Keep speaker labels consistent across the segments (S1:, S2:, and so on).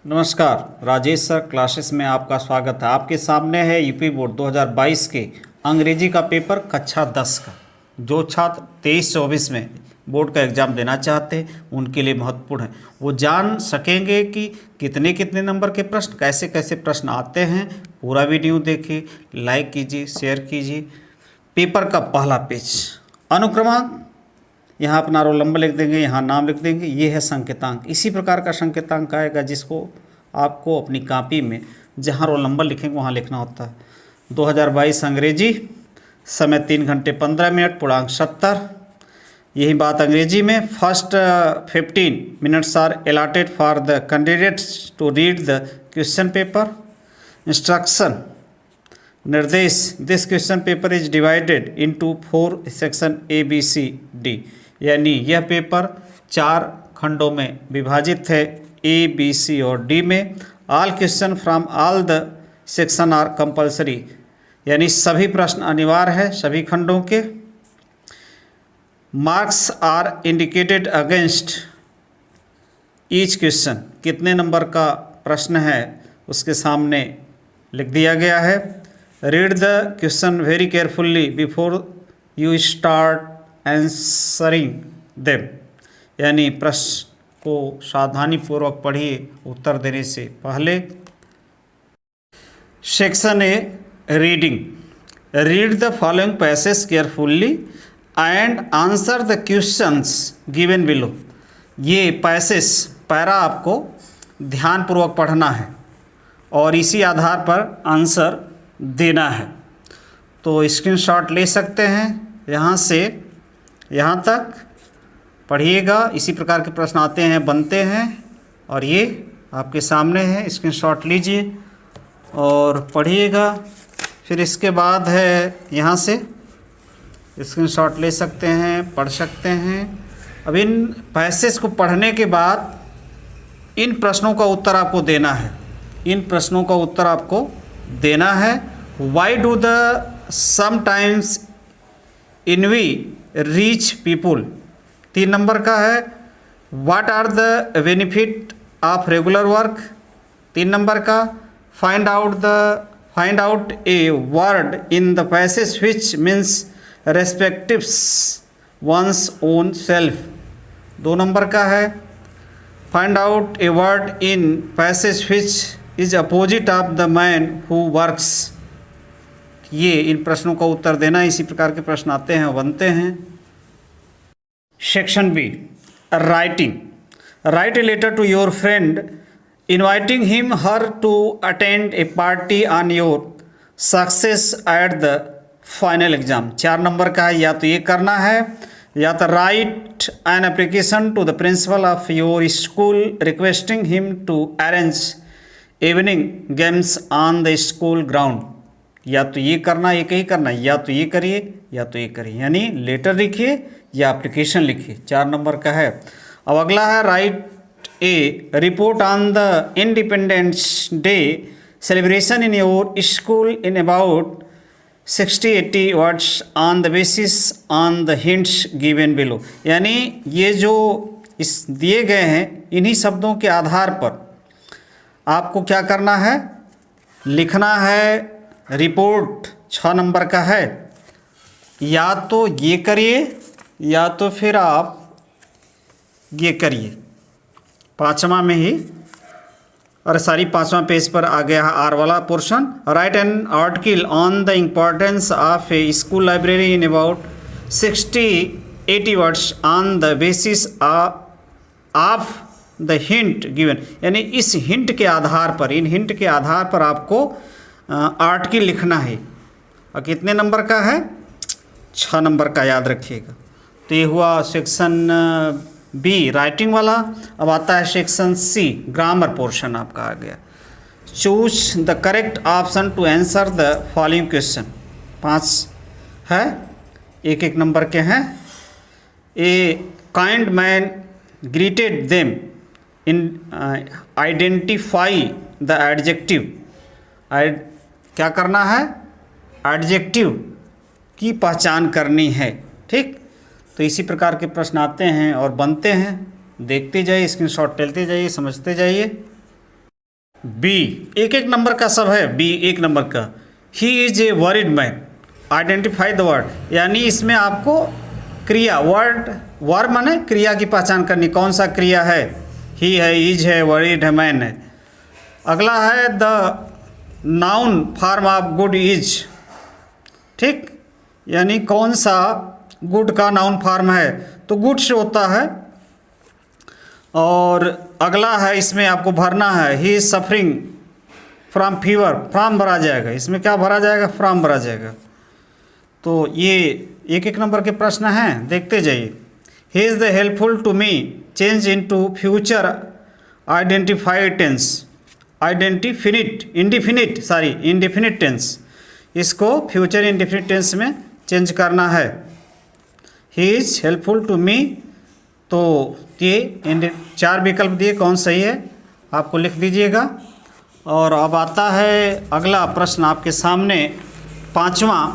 S1: नमस्कार, Rajesh sir classes में आपका स्वागत है। आपके सामने है यूपी बोर्ड 2022 के अंग्रेजी का पेपर कक्षा 10 का। जो छात्र 23-24 में बोर्ड का एग्ज़ाम देना चाहते हैं उनके लिए महत्वपूर्ण है। वो जान सकेंगे कि कितने कितने नंबर के प्रश्न, कैसे कैसे प्रश्न आते हैं। पूरा वीडियो देखिए, लाइक कीजिए, शेयर कीजिए। पेपर का पहला पेज, अनुक्रमांक, यहाँ अपना रोल नंबर लिख देंगे, यहाँ नाम लिख देंगे। ये है संकेतांक। इसी प्रकार का संकेतांक आएगा जिसको आपको अपनी कॉपी में जहाँ रोल नंबर लिखेंगे वहाँ लिखना होता है। 2022 अंग्रेजी, समय 3 घंटे 15 मिनट, पूर्णांक 70। यही बात अंग्रेजी में, first 15 minutes are allotted for the candidates to read the question paper. Instruction, निर्देश, this question paper is divided into 4 section ABCD, यानी यह पेपर 4 खंडों में विभाजित है, A, B, C और D में। All question from all the section are compulsory, यानी सभी प्रश्न अनिवार्य है सभी खंडों के। Marks are indicated against each question, कितने नंबर का प्रश्न है उसके सामने लिख दिया गया है। Read the question very carefully before you start answering them, यानी प्रश्न को सावधानी पूर्वक पढ़िए उत्तर देने से पहले। Section A, reading, read the following passage carefully and answer the questions given below. ये पैसेज, पैरा आपको ध्यानपूर्वक पढ़ना है और इसी आधार पर आंसर देना है। तो स्क्रीनशॉट ले सकते हैं, यहाँ से यहाँ तक पढ़िएगा। इसी प्रकार के प्रश्न आते हैं, बनते हैं, और ये आपके सामने है। स्क्रीनशॉट लीजिए और पढ़िएगा। फिर इसके बाद है, यहाँ से स्क्रीनशॉट ले सकते हैं, पढ़ सकते हैं। अब इन पैसेज को पढ़ने के बाद इन प्रश्नों का उत्तर आपको देना है। इन प्रश्नों का उत्तर आपको देना है। Why do the sometimes envy rich people, 3 number का है। What are the benefit of regular work, 3 number का। Find out a word in the passage which means respects one's own self, 2 number का है। Find out a word in passage which is opposite of the man who works. ये इन प्रश्नों का उत्तर देना। इसी प्रकार के प्रश्न आते हैं, बनते हैं। Section B, writing, write a letter to your friend inviting him her to attend a party on your success at the final exam, 4 number का है। या तो ये करना है, या तो write an application to the principal of your school requesting him to arrange evening games on the school ground. या तो ये करना, एक ही करना, या तो ये करिए या तो ये करिए, यानी लेटर लिखिए या एप्लीकेशन लिखिए, 4 नंबर का है। अब अगला है, right A report on the independence day celebration in your school in about 60-80 words on the basis on the hints given below, यानी ये जो इस दिए गए हैं इन्हीं शब्दों के आधार पर आपको क्या करना है, लिखना है। रिपोर्ट 6 नंबर का है। या तो ये करिए या तो फिर आप ये करिए, 5वां में ही, और सारी 5वां पेज पर आ गया है आर वाला portion. Right an article on the importance of A school library in about 60-80 words on the basis of the hint given, यानी इस हिंट के आधार पर, इन हिंट के आधार पर आपको आर्टिकल लिखना है। और कितने नंबर का है, 6 नंबर का, याद रखिएगा। तो ये हुआ सेक्शन बी, राइटिंग वाला। अब आता है सेक्शन सी, ग्रामर पोर्शन आपका आ गया। Choose the correct option to answer the following question, 5 है, एक नंबर के हैं। A kind man greeted them in identify the adjective, क्या करना है, एडजेक्टिव की पहचान करनी है, ठीक। तो इसी प्रकार के प्रश्न आते हैं और बनते हैं। देखते जाइए, स्क्रीनशॉट लेते जाइए, समझते जाइए। बी एक एक नंबर का सब है, बी एक नंबर का। He is a worried man, identify the word, यानी इसमें आपको क्रिया, वर्ड माने क्रिया की पहचान करनी, कौन सा क्रिया है, ही है, इज है, वरिड है, मैन है। अगला है the noun form of good is, ठीक, यानी कौन सा गुड का नाउन फॉर्म है, तो गुड से होता है। और अगला है इसमें आपको भरना है, he is suffering from fever, from भरा जाएगा, इसमें क्या भरा जाएगा, फ्रॉम भरा जाएगा। तो ये एक एक नंबर के प्रश्न हैं, देखते जाइए। He is the helpful to me, change into future identified tense, indefinite tense, इसको फ्यूचर इंडिफिनिट टेंस में चेंज करना है। He is helpful to me, तो ये 4 विकल्प दिए, कौन सही है आपको लिख दीजिएगा। और अब आता है अगला प्रश्न आपके सामने, 5वां,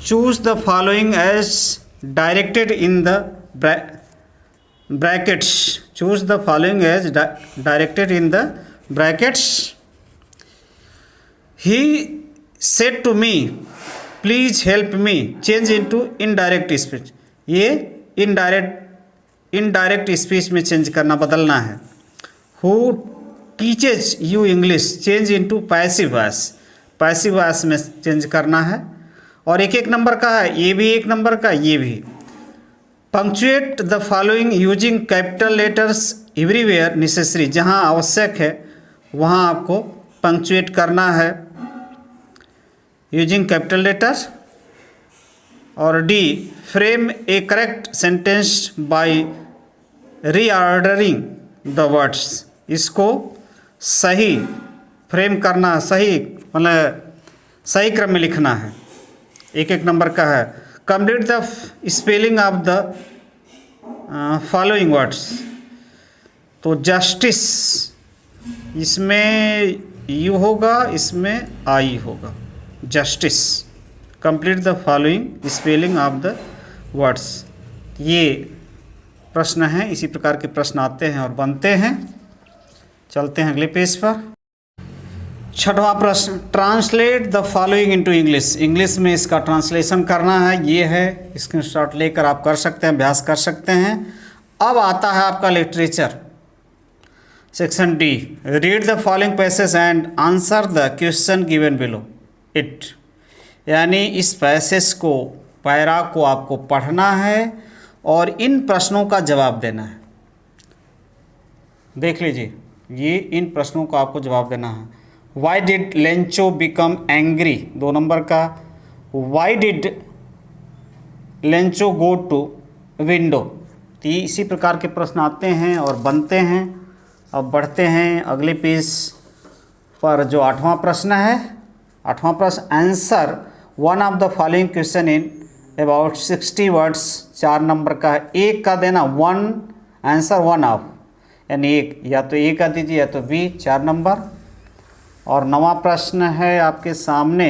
S1: choose the following as directed in the brackets, choose the following as directed in the brackets. He said to me please help me, change into indirect speech, ये इनडायरेक्ट स्पीच में चेंज करना, बदलना है। Who teaches you English, change into passive voice, passive voice में change करना है। और एक एक नंबर का है, ये भी एक नंबर का, ये भी। Punctuate the following using capital letters everywhere necessary, जहाँ आवश्यक है वहाँ आपको पंक्चुएट करना है यूजिंग कैपिटल लेटर्स। और D, frame A correct sentence by reordering the words, इसको सही फ्रेम करना, सही मतलब सही क्रम में लिखना है, एक एक नंबर का है। Complete the spelling of the following words, तो जस्टिस, इसमें यू होगा, इसमें आई होगा, justice. Complete the following spelling of the words, ये प्रश्न हैं, इसी प्रकार के प्रश्न आते हैं और बनते हैं। चलते हैं अगले पेज पर। 6वां प्रश्न, translate the following into English, English में इसका ट्रांसलेशन करना है, ये है, स्क्रीनशॉट लेकर आप कर सकते हैं, अभ्यास कर सकते हैं। अब आता है आपका literature, section D, read the following passage and answer the question given below it, यानी इस पैसेज को, पैरा को आपको पढ़ना है और इन प्रश्नों का जवाब देना है। देख लीजिए, ये इन प्रश्नों का आपको जवाब देना है। Why did Lencho become angry, 2 number का। Why did Lencho go to window, तो ये इसी प्रकार के प्रश्न आते हैं और बनते हैं। अब बढ़ते हैं अगले पेज पर, जो 8वां प्रश्न है। 8वां प्रश्न, answer one of the following question in about 60 words, 4 number का है। एक का देना, वन आंसर वन ऑफ, यानी एक, या तो ए का दीजिए या तो बी, 4 नंबर। और 9वां प्रश्न है आपके सामने,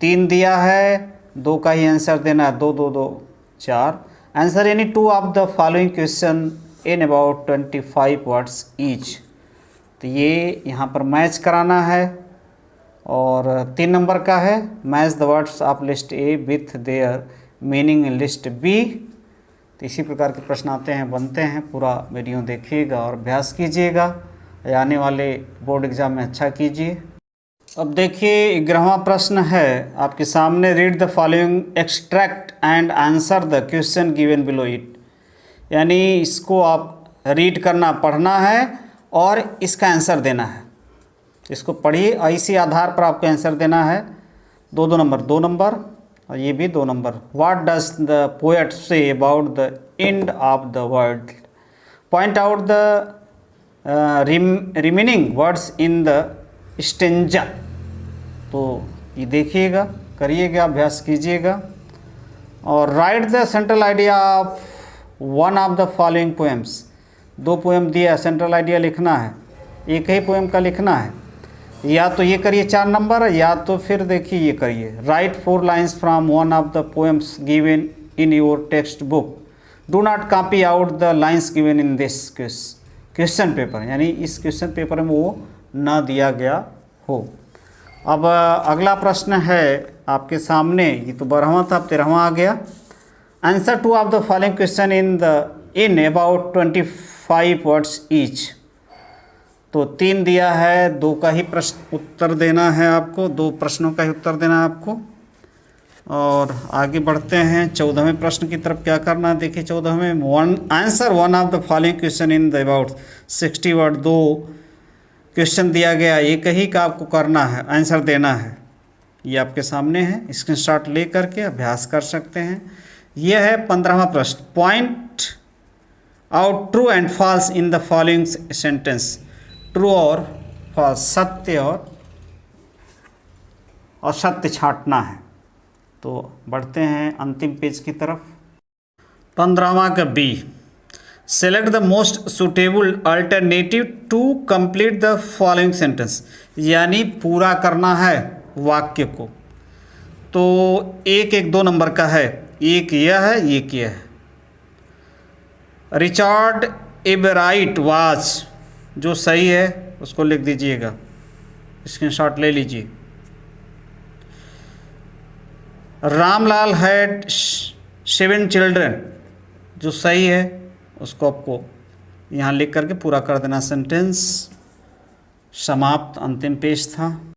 S1: 3 दिया है, 2 का ही आंसर देना है, 2 2 2 4 आंसर, यानी 2 of the following question in about 25 words each, तो ये यहाँ पर मैच कराना है। और 3 नंबर का है, match the words of list A with their meaning in list B. तो इसी प्रकार के प्रश्न आते हैं, बनते हैं। पूरा वीडियो देखिएगा और अभ्यास कीजिएगा, आने वाले बोर्ड एग्ज़ाम में अच्छा कीजिए। अब देखिए 11वां प्रश्न है आपके सामने, read the following extract and answer the question given below it, यानी इसको आप रीड करना, पढ़ना है और इसका आंसर देना है। इसको पढ़िए, इसी आधार पर आपको आंसर देना है। 2 2 नंबर, 2 नंबर, और ये भी 2 number. What does the poet say about the end of the world, point out the remaining words in the stanza. तो ये देखिएगा, करिएगा, अभ्यास कीजिएगा। और right the central idea of one of the following poems, 2 poem दिया, central idea लिखना है, एक ही पोएम का लिखना है। या तो ये करिए 4 नंबर, या तो फिर देखिए ये करिए, right 4 lines from one of the poems given in your text book, do not copy out the lines given in this question paper, यानी इस क्वेश्चन पेपर में वो न दिया गया हो। अब अगला प्रश्न है आपके सामने, ये तो 12वां था, अब 13वां आ गया। Answer two of the following question in about 25 words each. तो 3 दिया है, 2 का ही प्रश्न उत्तर देना है आपको, 2 प्रश्नों का ही उत्तर देना है आपको। और आगे बढ़ते हैं 14वें प्रश्न की तरफ। क्या करना है देखिए 14वें, answer one of the following question in the about 60 word. 2 question दिया गया, एक ही का आपको करना है, आंसर देना है। ये आपके सामने है, स्क्रीनशॉट ले करके अभ्यास कर सकते हैं। यह है 15वां प्रश्न, point out true and falls in the following sentence. True और फॉल्स, सत्य और असत्य छांटना है। तो बढ़ते हैं अंतिम पेज की तरफ। 15वां का B, select the most suitable alternative to complete the following sentence. यानी पूरा करना है वाक्य को। तो 1-1-2 नंबर का है, एक यह है, एक यह है। रिचर्ड एबराइट वाज, जो सही है उसको लिख दीजिएगा, स्क्रीनशॉट ले लीजिए। रामलाल हैड 7 चिल्ड्रन, जो सही है उसको आपको यहाँ लिख करके पूरा कर देना। सेंटेंस समाप्त, अंतिम पेज था।